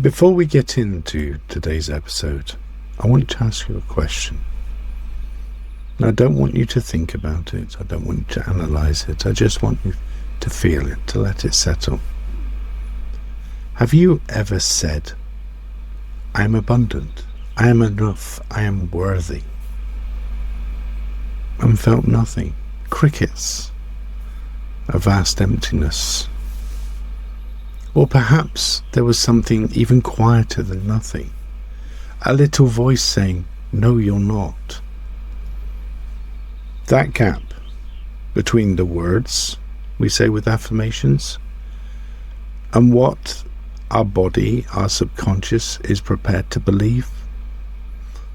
Before we get into today's episode, I want to ask you a question. Now, I don't want you to think about it. I don't want you to analyze it. I just want you to feel it, to let it settle. Have you ever said, I am abundant, I am enough, I am worthy, and felt nothing? Crickets, a vast emptiness. Or perhaps there was something even quieter than nothing. A little voice saying, no, you're not. That gap between the words we say with affirmations and what our body, our subconscious, is prepared to believe,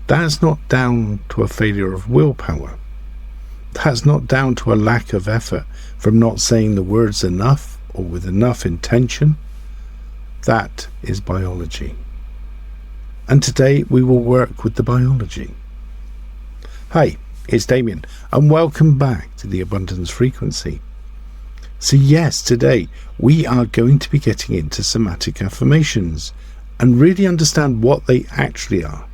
that's not down to a failure of willpower. That's not down to a lack of effort from not saying the words enough or with enough intention. That is biology. And today we will work with the biology. Hi, it's Damian, and welcome back to the Abundance Frequency. So yes, today we are going to be getting into somatic affirmations and really understand what they actually are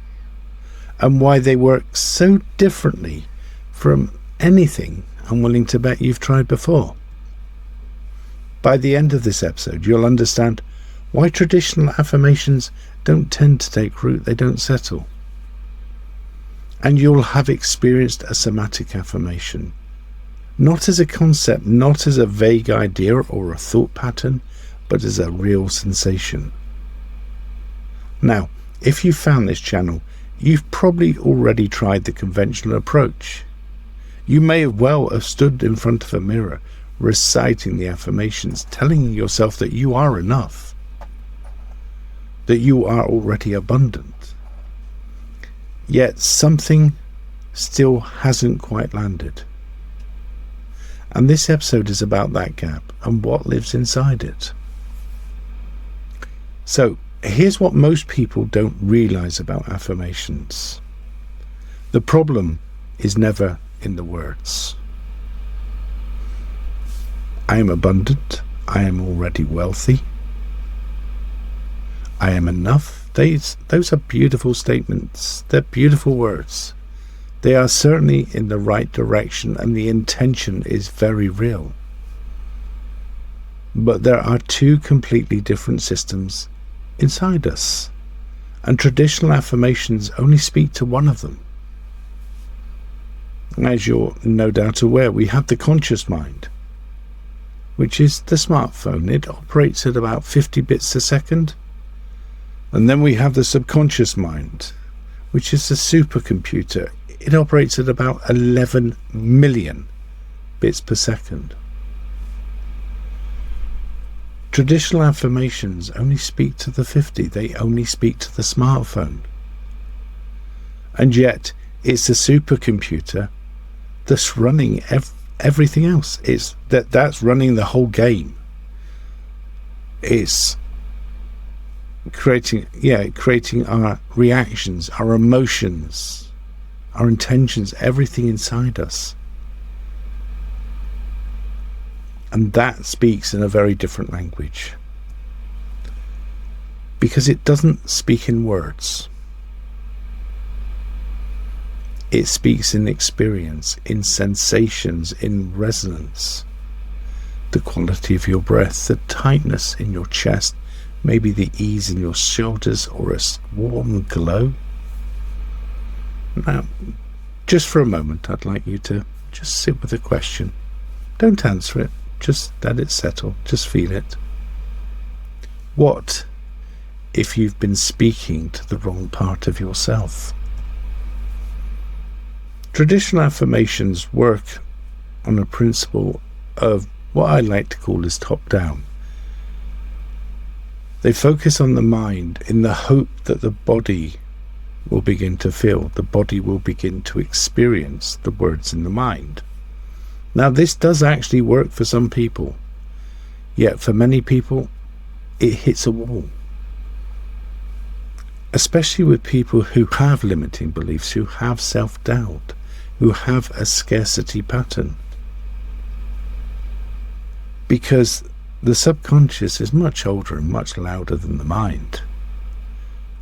and why they work so differently from anything I'm willing to bet you've tried before. By the end of this episode, you'll understand why traditional affirmations don't tend to take root, they don't settle. And you'll have experienced a somatic affirmation, not as a concept, not as a vague idea or a thought pattern, but as a real sensation. Now, if you found this channel, you've probably already tried the conventional approach. You may well have stood in front of a mirror, reciting the affirmations, telling yourself that you are enough, that you are already abundant. Yet something still hasn't quite landed. And this episode is about that gap and what lives inside it. So here's what most people don't realize about affirmations. The problem is never in the words. I am abundant. I am already wealthy. I am enough. Those are beautiful statements. They're beautiful words. They are certainly in the right direction, and the intention is very real. But there are two completely different systems inside us, and traditional affirmations only speak to one of them. As you're no doubt aware, we have the conscious mind, which is the smartphone. It operates at about 50 bits a second. And then we have the subconscious mind, which is the supercomputer. It operates at about 11 million bits per second. Traditional affirmations only speak to the 50. They only speak to the smartphone. And yet, it's the supercomputer that's running everything else. It's that's running the whole game. It's creating our reactions, our emotions, our intentions, everything inside us. And that speaks in a very different language, because it doesn't speak in words. It speaks in experience, in sensations, in resonance. The quality of your breath, the tightness in your chest, maybe the ease in your shoulders, or a warm glow. Now, just for a moment, I'd like you to just sit with a question. Don't answer it, just let it settle, just feel it. What if you've been speaking to the wrong part of yourself? Traditional affirmations work on a principle of what I like to call as top-down. They focus on the mind in the hope that the body will begin to feel, the body will begin to experience the words in the mind. Now, this does actually work for some people, yet for many people it hits a wall. Especially with people who have limiting beliefs, who have self-doubt, who have a scarcity pattern. Because the subconscious is much older and much louder than the mind.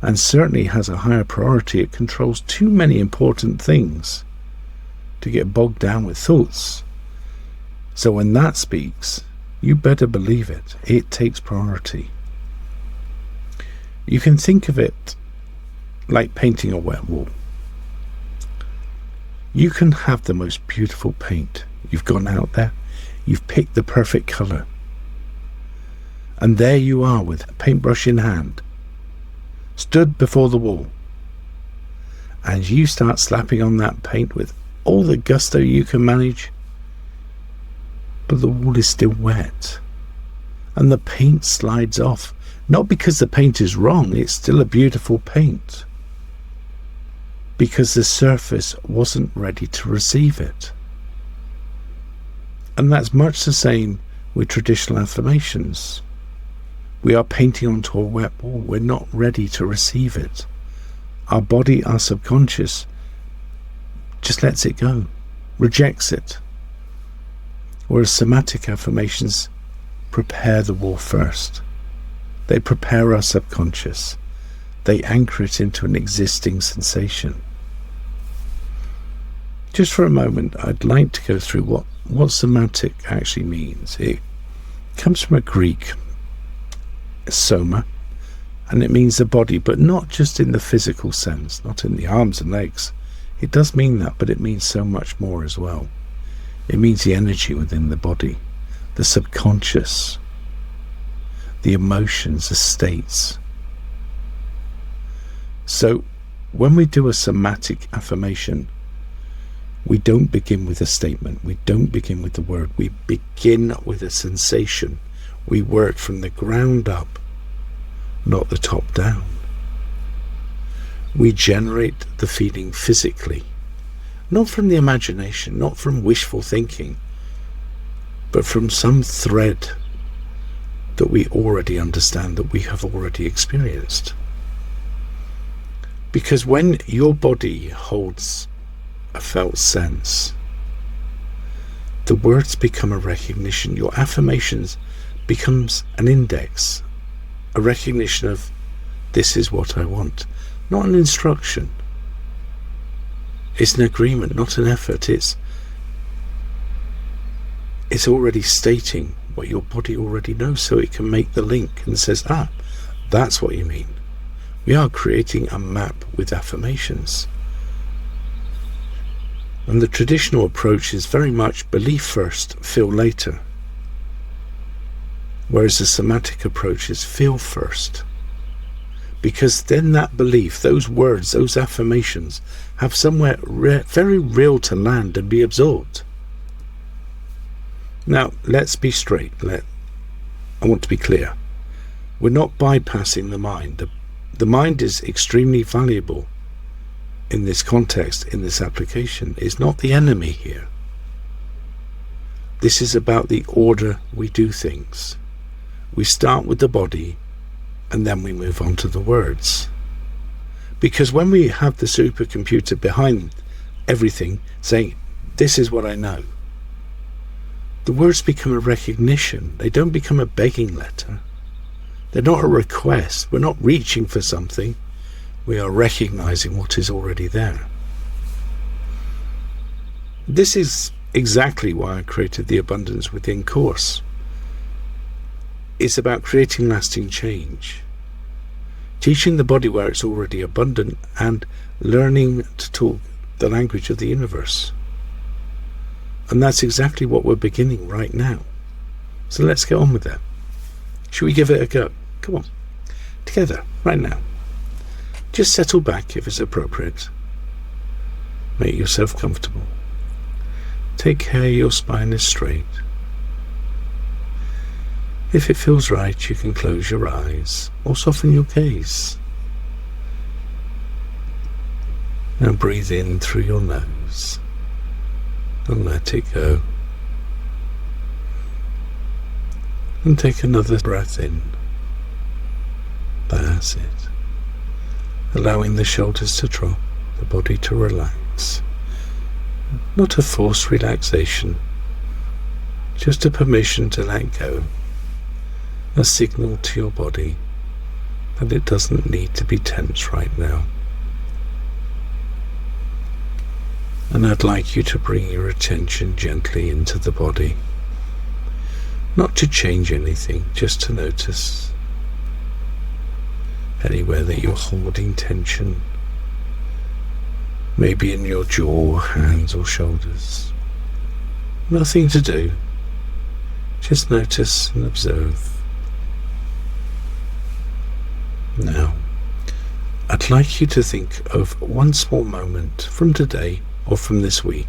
and certainly has a higher priority. It controls too many important things to get bogged down with thoughts. So when that speaks, you better believe it. It takes priority. You can think of it like painting a wet wall. You can have the most beautiful paint. You've gone out there, you've picked the perfect colour, and there you are with a paintbrush in hand, stood before the wall, and you start slapping on that paint with all the gusto you can manage, but the wall is still wet, and the paint slides off. Not because the paint is wrong, it's still a beautiful paint, because the surface wasn't ready to receive it. And that's much the same with traditional affirmations. We are painting onto a wet wall. We're not ready to receive it. Our body, our subconscious, just lets it go, rejects it. Whereas somatic affirmations prepare the wall first. They prepare our subconscious. They anchor it into an existing sensation. Just for a moment, I'd like to go through what somatic actually means. It comes from a Greek, soma, and it means the body, but not just in the physical sense, not in the arms and legs. It does mean that, but it means so much more as well. It means the energy within the body, the subconscious, the emotions, the states. So when we do a somatic affirmation, we don't begin with a statement. We don't begin with the word. We begin with a sensation. We work from the ground up, not the top down. We generate the feeling physically, not from the imagination, not from wishful thinking, but from some thread that we already understand, that we have already experienced. Because when your body holds a felt sense, the words become a recognition. Your affirmations becomes an index, a recognition of this is what I want, not an instruction. It's an agreement, not an effort. It's already stating what your body already knows, so it can make the link and says, that's what you mean. We are creating a map with affirmations. And the traditional approach is very much belief first, feel later. Whereas the somatic approach is feel first. Because then that belief, those words, those affirmations, have somewhere very real to land and be absorbed. Now, let's be straight. I want to be clear. We're not bypassing the mind. The mind is extremely valuable in this context, in this application. It's not the enemy here. This is about the order we do things. We start with the body, and then we move on to the words. Because when we have the supercomputer behind everything saying, this is what I know, the words become a recognition. They don't become a begging letter. They're not a request. We're not reaching for something. We are recognizing what is already there. This is exactly why I created the Abundance Within course. It's about creating lasting change, teaching the body where it's already abundant, and learning to talk the language of the universe. And that's exactly what we're beginning right now. So let's get on with that. Should we give it a go? Come on, together, right now. Just settle back if it's appropriate. Make yourself comfortable. Take care your spine is straight. If it feels right, you can close your eyes or soften your gaze. Now breathe in through your nose and let it go. And take another breath in. That's it. Allowing the shoulders to drop, the body to relax. Not a forced relaxation, just a permission to let go. A signal to your body and it doesn't need to be tense right now. And I'd like you to bring your attention gently into the body. Not to change anything, just to notice anywhere that you're holding tension. Maybe in your jaw, hands or shoulders. Nothing to do. Just notice and observe. Now, I'd like you to think of one small moment from today or from this week.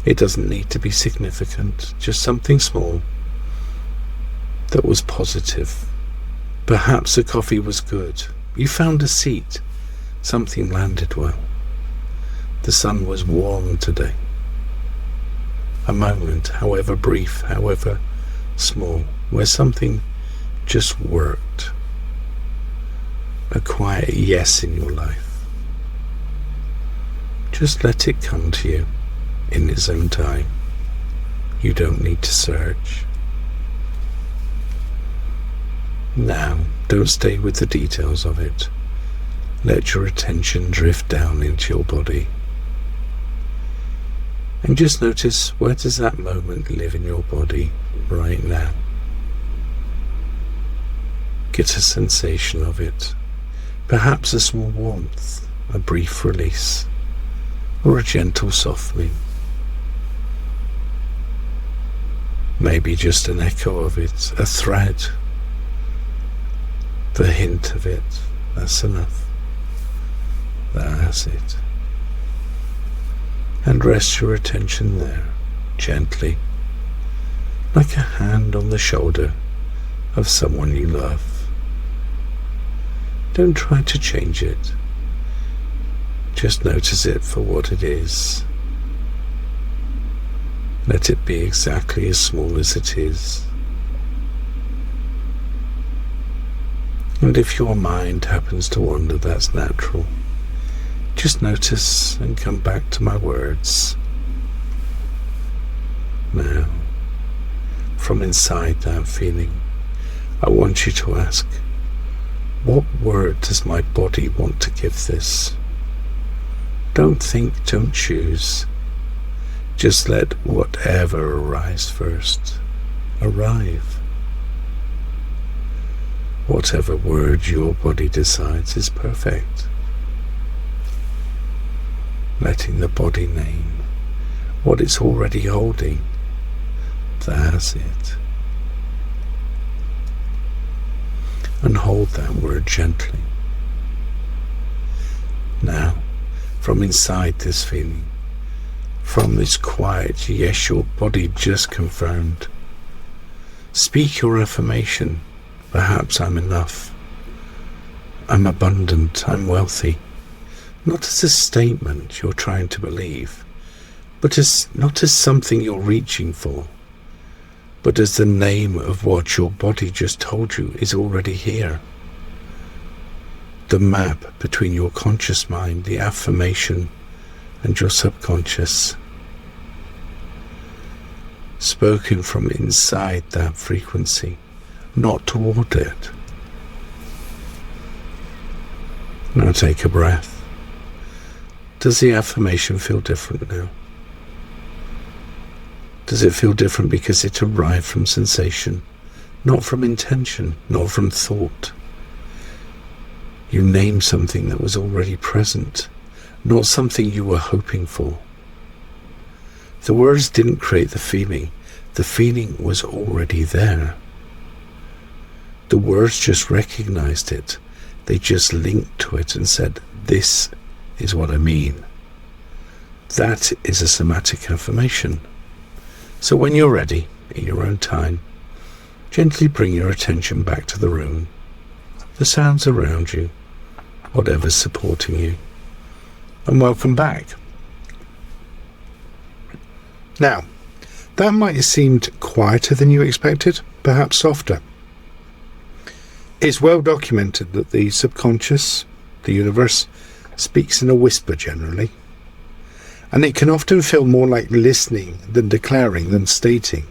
It doesn't need to be significant, just something small that was positive. Perhaps the coffee was good. You found a seat. Something landed well. The sun was warm today. A moment, however brief, however small, where something just worked. A quiet yes in your life. Just let it come to you in its own time. You don't need to search. Now, don't stay with the details of it. Let your attention drift down into your body. And just notice, where does that moment live in your body right now? Get a sensation of it. Perhaps a small warmth, a brief release, or a gentle softening. Maybe just an echo of it, a thread, the hint of it. That's enough. That's it. And rest your attention there, gently, like a hand on the shoulder of someone you love. Don't try to change it. Just notice it for what it is. Let it be exactly as small as it is. And if your mind happens to wander, that's natural. Just notice and come back to my words. Now, from inside that feeling, I want you to ask, what word does my body want to give this? Don't think, don't choose. Just let whatever arise first arrive. Whatever word your body decides is perfect. Letting the body name what it's already holding. That's it. And hold that word gently. Now, from inside this feeling, from this quiet yes your body just confirmed, speak your affirmation. Perhaps I'm enough. I'm abundant. I'm wealthy. Not as a statement you're trying to believe, but not as something you're reaching for, but as the name of what your body just told you is already here. The map between your conscious mind, the affirmation, and your subconscious. Spoken from inside that frequency, not toward it. Now take a breath. Does the affirmation feel different now? Does it feel different because it arrived from sensation, not from intention, not from thought? You named something that was already present, not something you were hoping for. The words didn't create the feeling was already there. The words just recognized it. They just linked to it and said, this is what I mean. That is a somatic affirmation. So when you're ready, in your own time, gently bring your attention back to the room, the sounds around you, whatever's supporting you, and welcome back. Now, that might have seemed quieter than you expected, perhaps softer. It's well documented that the subconscious, the universe, speaks in a whisper generally, and it can often feel more like listening than declaring than stating,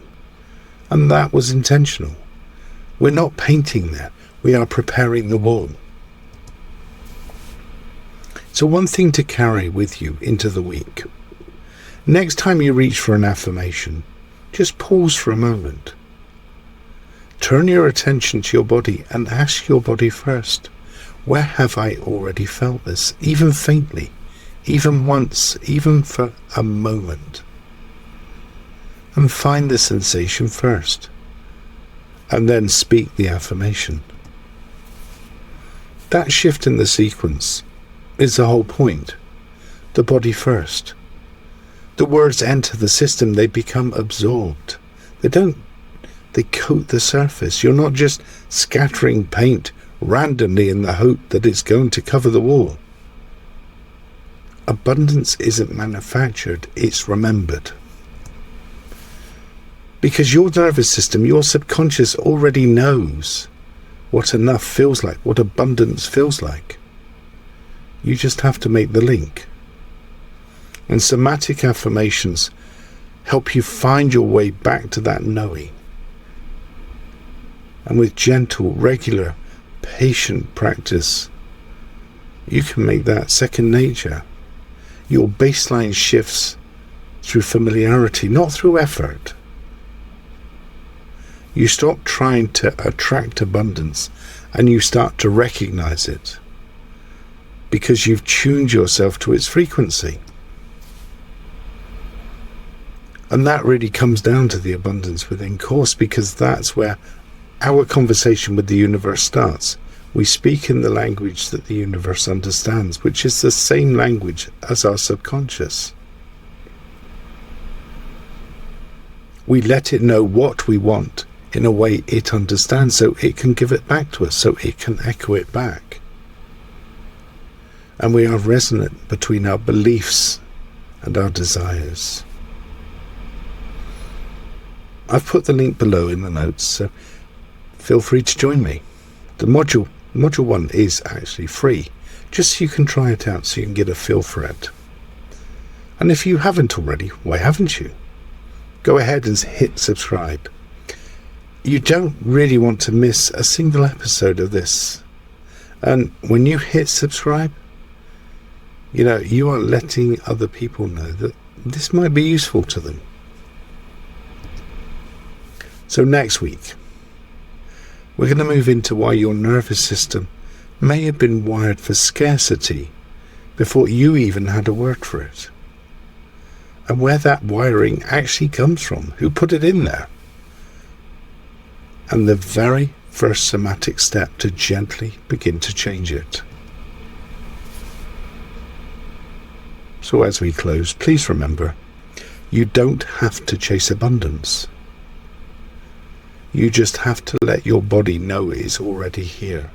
and that was intentional. We're not painting that, We are preparing the wall. So one thing to carry with you into the week. Next time you reach for an affirmation, just pause for a moment. Turn your attention to your body and ask your body first, where have I already felt this? Even faintly, even once, even for a moment. And find the sensation first. And then speak the affirmation. That shift in the sequence is the whole point. The body first. The words enter the system, they become absorbed. They coat the surface. You're not just scattering paint randomly in the hope that it's going to cover the wall. Abundance isn't manufactured, it's remembered. Because your nervous system, your subconscious already knows what enough feels like, what abundance feels like. You just have to make the link. And somatic affirmations help you find your way back to that knowing. And with gentle, regular, patient practice, you can make that second nature. Your baseline shifts through familiarity, not through effort. You stop trying to attract abundance and you start to recognize it because you've tuned yourself to its frequency. And that really comes down to the Abundance Within course, because that's where our conversation with the universe starts. We speak in the language that the universe understands, which is the same language as our subconscious. We let it know what we want in a way it understands, so it can give it back to us, so it can echo it back. And we are resonant between our beliefs and our desires. I've put the link below in the notes, so feel free to join me. The module 1 is actually free, just so you can try it out, so you can get a feel for it. And if you haven't already, why haven't you? Go ahead and hit subscribe. You don't really want to miss a single episode of this. And when you hit subscribe, you are letting other people know that this might be useful to them. So next week, we're going to move into why your nervous system may have been wired for scarcity before you even had a word for it. And where that wiring actually comes from, who put it in there. And the very first somatic step to gently begin to change it. So as we close, please remember, you don't have to chase abundance. You just have to let your body know it is already here.